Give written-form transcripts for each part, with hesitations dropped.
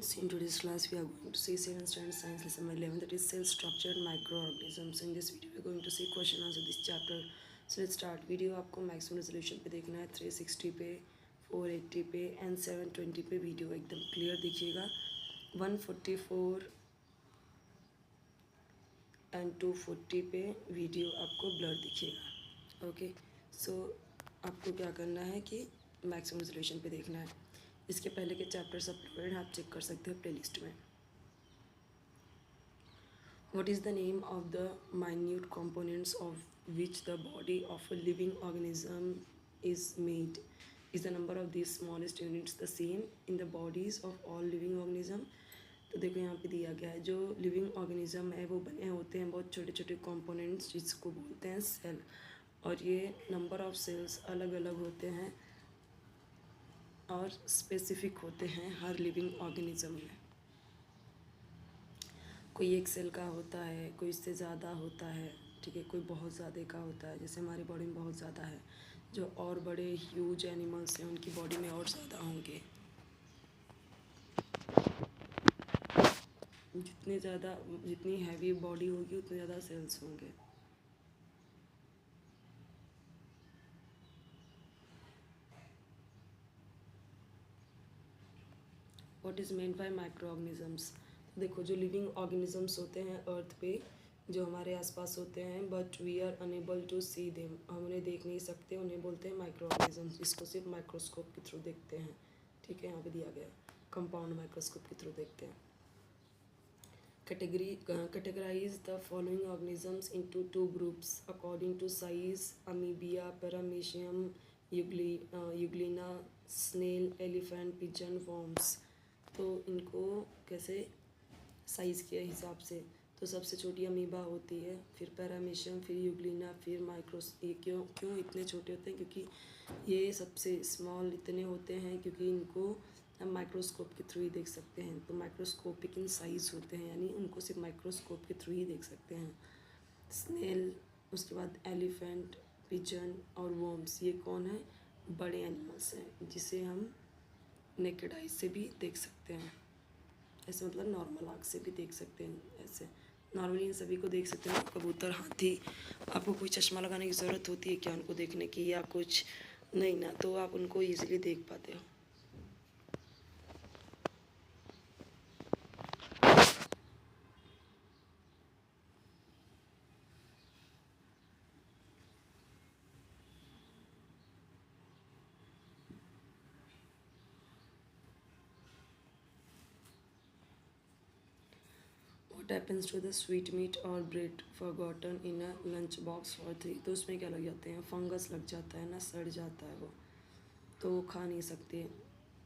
students, in today's class we are going to see 7th standard science lesson 11, that is cell structured microorganisms. In this video we are going to see question answer this chapter. So let's start. Video आपको maximum resolution पे देखना है, 360 पे, 480 पे and 720 पे video एकदम clear दिखिएगा. 144 and 240 पे video आपको ब्लर दिखिएगा. ओके, सो आपको क्या करना है कि मैक्सिमम रेजोल्यूशन पे देखना है. इसके पहले के चैप्टर्स अपलोडेड आप चेक कर सकते हो प्लेलिस्ट में. What is the name of the minute components of which the body of a living organism is made? Is the number of these smallest units the same in the bodies of all living organism? तो देखो यहाँ पे दिया गया है, जो living organism है वो बने होते हैं बहुत छोटे छोटे कंपोनेंट्स जिसको बोलते हैं सेल, और ये नंबर ऑफ सेल्स अलग अलग होते हैं और स्पेसिफिक होते हैं हर लिविंग ऑर्गेनिज्म में. कोई एक सेल का होता है, कोई इससे ज़्यादा होता है, ठीक है, कोई बहुत ज़्यादा का होता है. जैसे हमारी बॉडी में बहुत ज़्यादा है, जो और बड़े ह्यूज एनिमल्स हैं उनकी बॉडी में और ज़्यादा होंगे. जितनी हैवी बॉडी होगी उतने ज़्यादा सेल्स होंगे. What is meant by micro organisms? देखो, जो लिविंग ऑर्गेनिजम्स होते हैं अर्थ पे, जो हमारे आसपास होते हैं, but we are unable to see them, हम उन्हें देख नहीं सकते, उन्हें बोलते हैं माइक्रो ऑर्गेनिजम्स. इसको सिर्फ माइक्रोस्कोप के थ्रू देखते हैं. ठीक है, यहाँ पे दिया गया है, कंपाउंड माइक्रोस्कोप के थ्रू देखते हैं. Categorize the following organisms into two groups according to size: amoeba, paramecium, euglena, snail, elephant, pigeon, worms. तो इनको कैसे साइज़ के हिसाब से, तो सबसे छोटी अमीबा होती है, फिर पैरामीशियम, फिर यूग्लिना, फिर माइक्रोस. ये क्यों इतने छोटे होते हैं? क्योंकि ये सबसे स्मॉल इतने होते हैं क्योंकि इनको हम माइक्रोस्कोप के थ्रू ही देख सकते हैं. तो माइक्रोस्कोपिक इन साइज़ होते हैं, यानी उनको सिर्फ माइक्रोस्कोप के थ्रू ही देख सकते हैं. स्नेल, उसके बाद एलिफेंट, पिजन और वर्म्स, ये कौन है? बड़े एनिमल्स हैं जिसे हम नेकेड आई से भी देख सकते हैं. ऐसे मतलब नॉर्मल आँख से भी देख सकते हैं. ऐसे नॉर्मली इन सभी को देख सकते हैं. कबूतर, हाथी, आपको कोई चश्मा लगाने की ज़रूरत होती है क्या उनको देखने की, या कुछ नहीं ना, तो आप उनको ईजिली देख पाते हो. What happens to the sweet meat or bread forgotten in a lunch box for 3? तो उसमें क्या लग जाते हैं? फंगस लग जाता है ना, सड़ जाता है वो, तो वो खा नहीं सकते.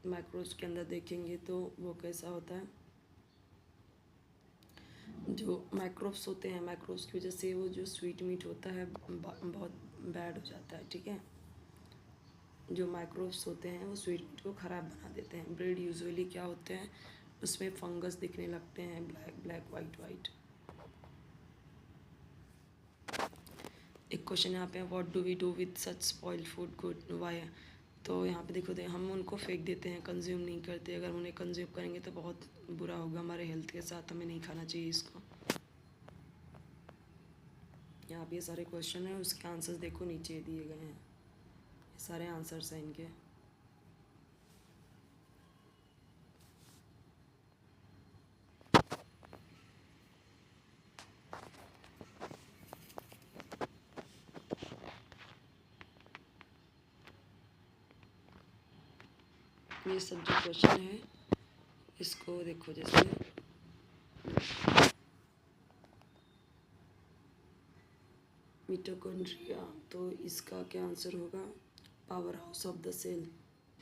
माइक्रोब्स के अंदर देखेंगे तो वो कैसा होता है, जो माइक्रोब्स होते हैं, माइक्रोब्स की वजह से वो जो स्वीट मीट होता है बहुत बैड हो जाता है. ठीक है, जो माइक्रोब्स होते हैं वो स्वीट मीट को ख़राब बना देते हैं. ब्रेड यूजुअली क्या होते हैं, उसमें फंगस दिखने लगते हैं, ब्लैक ब्लैक वाइट वाइट. एक क्वेश्चन यहाँ पे, what do we do with such spoiled food good why? तो यहाँ पे देखो हम उनको फेंक देते हैं, कंज्यूम नहीं करते. अगर उन्हें कंज्यूम करेंगे तो बहुत बुरा होगा हमारे हेल्थ के साथ, हमें नहीं खाना चाहिए इसको. यहाँ पे ये सारे क्वेश्चन हैं, उसके आंसर्स देखो नीचे दिए गए हैं, ये सारे आंसर्स हैं इनके. ये सब जो क्वेश्चन है इसको देखो, जैसे मिटोकॉन्ड्रिया, तो इसका क्या आंसर होगा? Power house of the cell.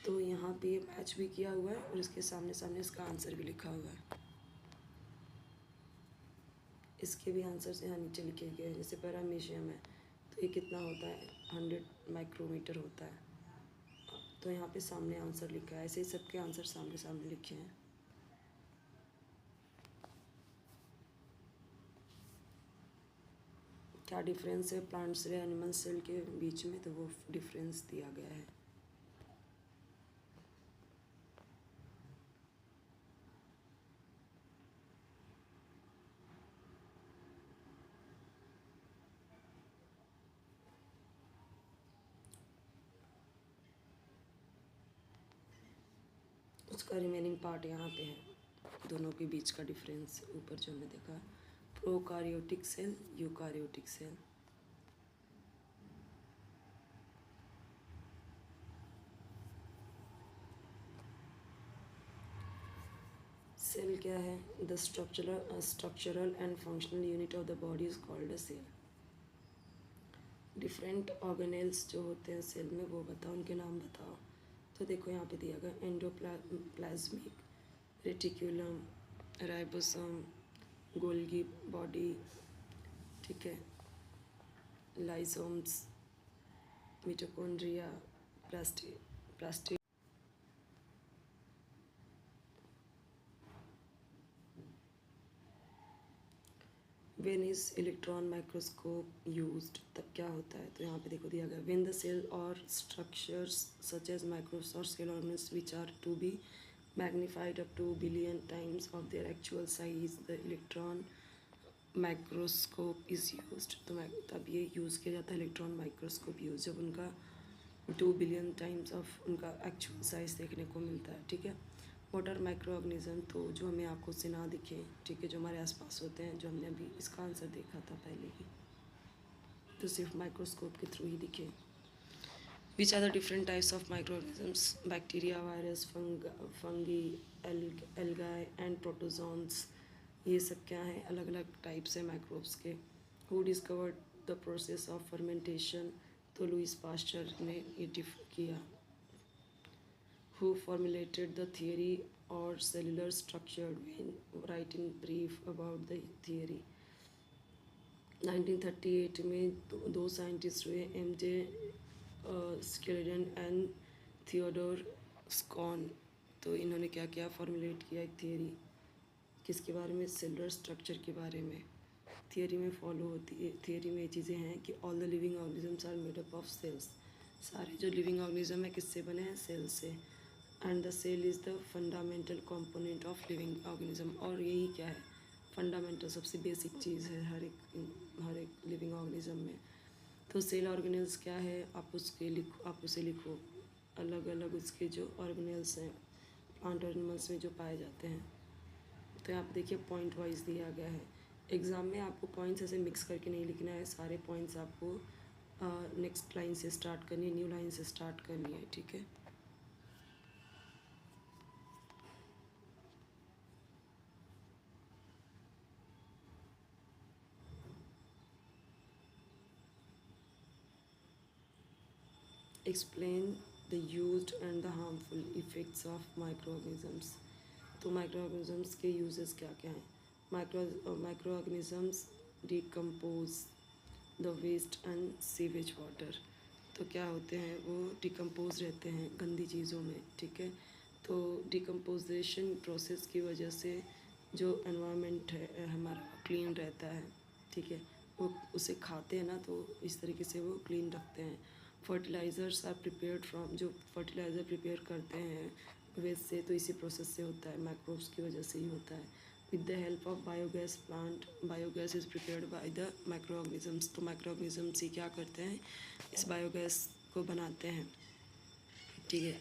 तो यहाँ पे ये मैच भी किया हुआ है और इसके सामने सामने इसका आंसर भी लिखा हुआ है. इसके भी आंसर्स यहाँ नीचे लिखे गए हैं. जैसे पैरामीशियम है तो ये कितना होता है? 100 माइक्रोमीटर होता है. तो यहाँ पे सामने आंसर लिखा है. ऐसे ही सबके आंसर सामने सामने लिखे हैं. क्या डिफरेंस है प्लांट सेल एनिमल सेल के बीच में? तो वो डिफरेंस दिया गया है. उसका रिमेनिंग पार्ट यहाँ पे है, दोनों के बीच का डिफरेंस ऊपर जो हमने देखा, prokaryotic cell, eukaryotic cell. Cell क्या है? The structural and functional unit of the body is called a cell. Different organelles जो होते हैं सेल में वो बताओ, उनके नाम बताओ। तो देखो यहाँ पे दिया गया endoplasmic reticulum, ribosome, Golgi body, ठीक है, lysosomes, mitochondria, plastid. When is electron microscope used, तब क्या होता है? तो यहाँ पे देखो दिया गया, व्हेन द सेल और स्ट्रक्चर्स सच एज माइक्रोब्स और cell organelles which are to be magnified up to billion times of their actual size the electron microscope is used. तो तब ये यूज़ किया जाता है इलेक्ट्रॉन माइक्रोस्कोप यूज़, जब उनका 2 बिलियन टाइम्स ऑफ उनका एक्चुअल साइज देखने को मिलता है, ठीक है। What are micro organism? तो जो हमें आंखों से ना दिखे, ठीक है, जो हमारे आसपास होते हैं, जो हमने अभी इसका आंसर देखा था पहले ही, तो सिर्फ माइक्रोस्कोप के थ्रू ही दिखे। Which are the different types of micro organisms? Bacteria, virus, fungi, algae and protozoans. ये सब क्या है? अलग अलग टाइप्स है माइक्रोब्स के। Who discovered the process of fermentation? तो लुइस पास्चर ने ये किया। Who formulated the theory or cellular structure when writing brief about the theory? 1938 में दो साइंटिस्ट हुए, MJ स्केलेडन एंड थियोडोर स्कॉन। तो इन्होंने क्या किया? फॉर्मुलेट किया एक थियरी, किसके बारे में? सेलुलर स्ट्रक्चर के बारे में। थियरी में फॉलो होती है, थियरी में ये चीज़ें हैं कि all the living organisms are made up of cells. सारे जो लिविंग ऑर्गेनिज्म है किससे बने हैं? सेल से। And the cell is the fundamental component of living organism. और यही क्या है? फंडामेंटल, सबसे बेसिक चीज़ है हर एक लिविंग ऑर्गेनिज्म में। तो सेल ऑर्गेनेल्स क्या है? आप उसे लिखो, अलग अलग उसके जो ऑर्गेनेल्स हैं प्लांट एनिमल्स में जो पाए जाते हैं। तो यहाँ पे देखिए पॉइंट वाइज दिया गया है। एग्ज़ाम में आपको पॉइंट्स ऐसे मिक्स करके नहीं लिखना है, सारे पॉइंट्स आपको नेक्स्ट लाइन से स्टार्ट करनी है, न्यू लाइन से स्टार्ट करनी है, ठीक है। Explain the used and the harmful effects of micro organisms. तो माइक्रो ऑर्गेनिजम्स के यूजेस क्या क्या हैं? Micro organisms decompose the waste and sewage water. तो क्या होते हैं? वो डिकम्पोज रहते हैं गंदी चीज़ों में, ठीक है। तो डिकम्पोजिशन प्रोसेस की वजह से जो एनवायरनमेंट है हमारा क्लीन रहता है, ठीक है। वो उसे खाते हैं ना, तो इस तरीके से वो क्लीन रखते हैं। फर्टिलाइज़र्स आर प्रिपेयर्ड फ्रॉम, जो फर्टिलाइज़र प्रिपेयर करते हैं वेस्ट से, तो इसी प्रोसेस से होता है, माइक्रोब्स की वजह से ही होता है। With the help of biogas plant, biogas is prepared by the micro organisms. तो माइक्रो ऑर्गेनिजम्स ही क्या करते हैं? इस बायोगैस को बनाते हैं, ठीक है।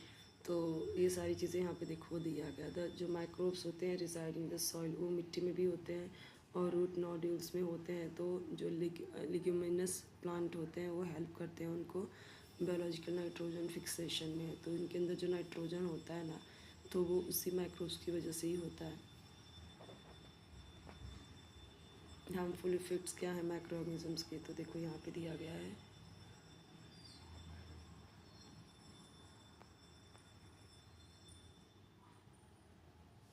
तो ये सारी चीज़ें यहाँ पे देखो दिया गया था। जो माइक्रोब्स होते हैं रिसाइड इन द सॉइल, वो मिट्टी में भी होते हैं और रूट नोड्यूल्स में होते हैं। तो जो लिग्यूमिनस प्लांट होते हैं वो हेल्प करते हैं उनको बायोलॉजिकल नाइट्रोजन फिक्सेशन में। तो इनके अंदर जो नाइट्रोजन होता है ना, तो वो उसी माइक्रोब्स की वजह से ही होता है। हार्मफुल इफ़ेक्ट्स क्या है माइक्रो ऑर्गेनिजम्स के? तो देखो यहाँ पे दिया गया है।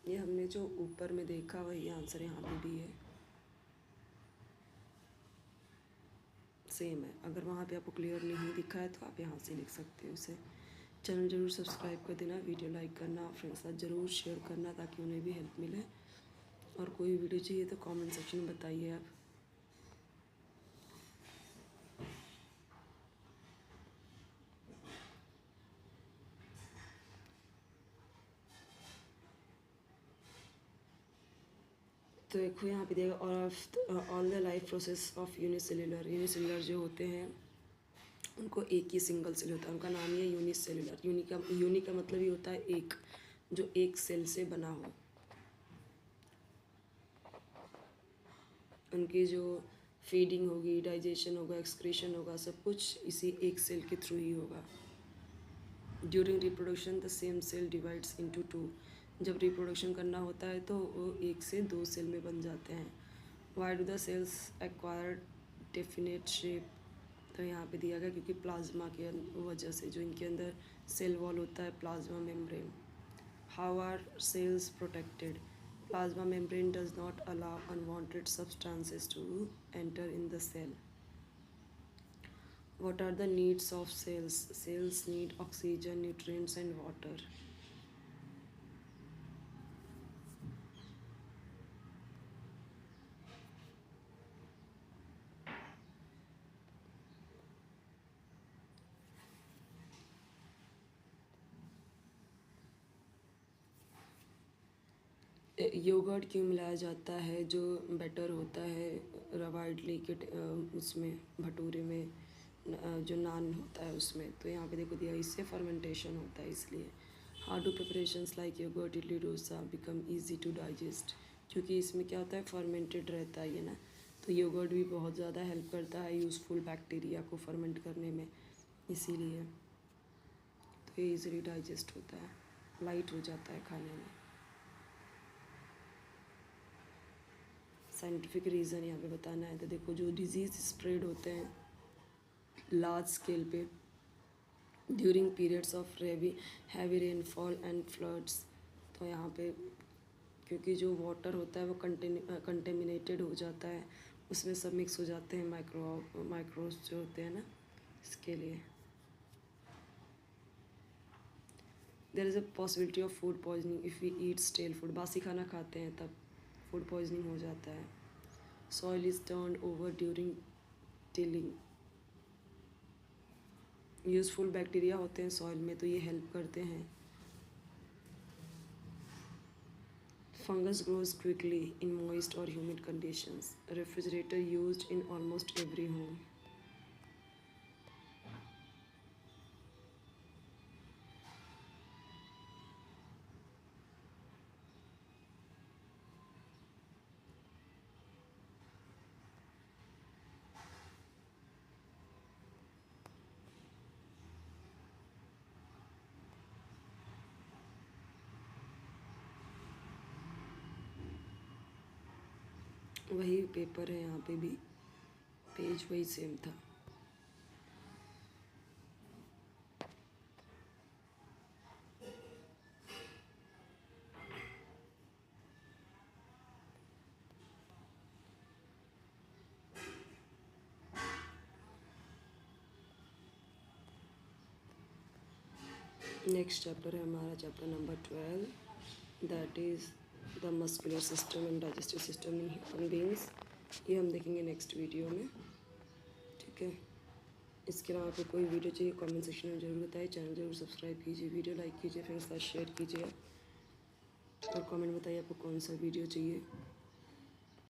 ये हमने जो ऊपर में देखा वही आंसर यहाँ पे भी है, सेम है। अगर वहाँ पे आपको क्लियर नहीं दिखा है तो आप यहाँ से लिख सकते हो उसे। चैनल ज़रूर सब्सक्राइब कर देना, वीडियो लाइक करना, फ्रेंड्स साथ ज़रूर शेयर करना ताकि उन्हें भी हेल्प मिले। और कोई वीडियो चाहिए तो कमेंट सेक्शन में बताइए आप। तो देखो यहाँ पे देगा all the life process of unicellular जो होते हैं उनको एक ही सिंगल सेल होता है, उनका नाम ही है यूनिसेलुलर। यूनि का मतलब ही होता है एक, जो एक सेल से बना हो। उनकी जो फीडिंग होगी, डाइजेशन होगा, एक्सक्रीशन होगा, सब कुछ इसी एक सेल के थ्रू ही होगा। During reproduction the same cell divides into two. जब रिप्रोडक्शन करना होता है तो वो एक से दो सेल में बन जाते हैं। Why do the cells acquire definite shape. तो यहाँ पे दिया गया क्योंकि प्लाज्मा के वजह से, जो इनके अंदर सेल वॉल होता है, plasma membrane. How are cells protected. Plasma membrane does not allow unwanted substances to enter in the cell. What are the needs of cells? Cells need oxygen, nutrients and water. Yogurt क्यों मिलाया जाता है जो better होता है रवा इडली के उसमें भटूरे में, जो नान होता है उसमें। तो यहाँ पे देखो दिया, इससे फर्मेंटेशन होता है इसलिए। How do preparations like yogurt, idli, dosa become easy to digest. क्योंकि इसमें क्या होता है, फर्मेंटेड रहता है ये ना, तो योगर्ट भी बहुत ज़्यादा हेल्प करता है यूज़फुल बैक्टीरिया को फर्मेंट करने में, इसीलिए तो ये ईजिली डाइजेस्ट होता है, लाइट हो जाता है खाने में। साइंटिफिक रीज़न यहाँ पे बताना है। तो देखो, जो डिजीज़ स्प्रेड होते हैं लार्ज स्केल पे during periods of heavy rainfall and floods. तो यहाँ पे क्योंकि जो वाटर होता है वो कंटेमिनेटेड हो जाता है, उसमें सब मिक्स हो जाते हैं माइक्रोस जो होते हैं ना, इसके लिए there is a possibility of food poisoning if we eat stale food. बासी खाना खाते हैं तब फूड पॉइजनिंग हो जाता है। Soil is turned over during tilling. Useful bacteria होते हैं सॉइल में, तो ये हेल्प करते हैं। Fungus grows quickly in moist और humid conditions. Refrigerator used in almost every home. वही पेपर है, यहाँ पे भी पेज वही सेम था। नेक्स्ट चैप्टर है हमारा chapter number 12, that is the muscular system and digestive system in human beings. ये हम देखेंगे नेक्स्ट वीडियो में, ठीक है। इसके अलावा आपको कोई वीडियो चाहिए कमेंट सेक्शन में जरूर बताइए। चैनल जरूर सब्सक्राइब कीजिए, वीडियो लाइक कीजिए, फ्रेंड्स के साथ शेयर कीजिए और कमेंट बताइए आपको कौन सा वीडियो चाहिए।